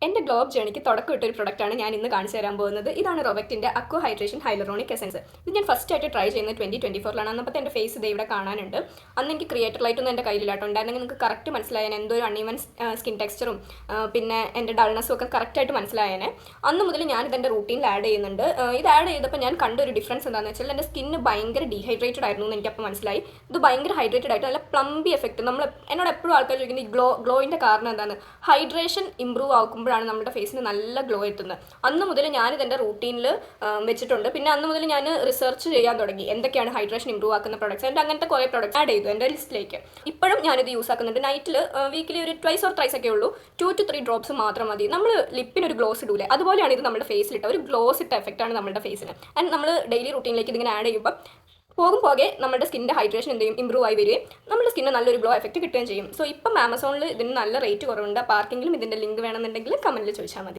എൻ്റെ glow up ജേണിക്ക് തുടക്കം ഇട്ടൊരു പ്രൊഡക്റ്റാണ് ഞാൻ ഇന്ന് കാണിച്ചു തരാൻ പോകുന്നത്. ഇതാണ് റൊബക്റ്റിൻ്റെ അക്വ ഹൈഡ്രേഷൻ ഹൈലറോണിക് എസൻസ്. ഇത് ഞാൻ ഫസ്റ്റ് ആയിട്ട് ട്രൈ ചെയ്യുന്നത് 2024 അന്നപ്പോൾ എൻ്റെ ഫേസ് ഇത് ഇവിടെ കാണാനുണ്ട്. അന്ന് എനിക്ക് ക്രിയേറ്റർ ലൈറ്റൊന്നും എൻ്റെ കയ്യിലാട്ടോ ഉണ്ടായിരുന്നെങ്കിൽ നിങ്ങൾക്ക് കറക്റ്റ് മനസ്സിലായേനെ എന്തോ ഒരു അൺഈവൻ സ്കിൻ ടെക്സ്ചറും പിന്നെ എൻ്റെ ഡൾനെസ്സും ഒക്കെ കറക്റ്റായിട്ട് മനസ്സിലായേനെ. അന്ന് മുതൽ ഞാൻ ഇതെൻ്റെ റൂട്ടീനിൽ ആഡ് ചെയ്യുന്നുണ്ട്. ഇത് ആഡ് ചെയ്തപ്പോൾ ഞാൻ കണ്ടൊരു ഡിഫറൻസ് എന്താണെന്ന് വെച്ചാൽ എൻ്റെ സ്കിന്ന് ഭയങ്കര ഡീഹൈഡ്രേറ്റഡ് ആയിരുന്നു എന്ന് എനിക്കപ്പോൾ മനസ്സിലായി. ഇത് ഭയങ്കര ഹൈഡ്രേറ്റഡ് ആയിട്ട് നല്ല പ്ലംബി എഫക്റ്റ്. എന്നോട് എപ്പോഴും ആൾക്കാർ ചോദിക്കുന്നത് ഈ ഗ്ലോയിൻ്റെ കാരണം എന്താണ്? ഹൈഡ്രേഷൻ ഇമ്പ്രൂവ് ആക്കുമ്പോഴാണ് നമ്മുടെ ഫേസിന് നല്ല ഗ്ലോ എത്തുന്നത്. അന്ന് മുതൽ ഞാനിതെൻ്റെ റൂട്ടീനിൽ വെച്ചിട്ടുണ്ട്. പിന്നെ അന്ന് മുതൽ ഞാൻ റിസർച്ച് ചെയ്യാൻ തുടങ്ങി എന്തൊക്കെയാണ് ഹൈഡ്രേഷൻ ഇമ്പ്രൂവ് ആക്കുന്ന പ്രൊഡക്ട്സ്. എൻ്റെ അങ്ങനത്തെ കുറേ പ്രൊഡക്ട്സ് ആഡ് ചെയ്തു എൻ്റെ ലിസ്റ്റിലേക്ക്. ഇപ്പോഴും ഞാനിത് യൂസ് ആക്കുന്നുണ്ട്. നൈറ്റിൽ വീക്കിലി ഒരു 2 or 3 ഒക്കെ ഉള്ളൂ. 2 to 3 ഡ്രോപ്സ് മാത്രം മതി. നമ്മൾ ലിപ്പിനൊരു ഗ്ലോസ് ഇടൂലേ, അതുപോലെയാണ് ഇത് നമ്മുടെ ഫേസിലിട്ട ഒരു ഗ്ലോസ് ഇട്ട എഫക്റ്റാണ് നമ്മുടെ ഫേസിന്. ആൻഡ് നമ്മൾ ഡെയിലി റൂട്ടീനിലേക്ക് ഇതിങ്ങനെ ആഡ് ചെയ്യുമ്പോൾ പോകെ നമ്മുടെ സ്കിൻ്റെ ഹൈഡ്രേഷൻ എന്ത് ചെയ്യും, ഇമ്പ്രൂവ് ആയി വരികയും നമ്മുടെ സ്കിന്ന് നല്ലൊരു ഗ്ലോ എഫക്റ്റ് കിട്ടുകയും ചെയ്യും. സോ ഇപ്പം ആമസോണിൽ ഇതിന് നല്ല റേറ്റ് കുറവുണ്ട്. അപ്പോൾ ആർക്കെങ്കിലും ഇതിൻ്റെ ലിങ്ക് വേണമെന്നുണ്ടെങ്കിൽ കമൻറ്റിൽ ചോദിച്ചാൽ മതി.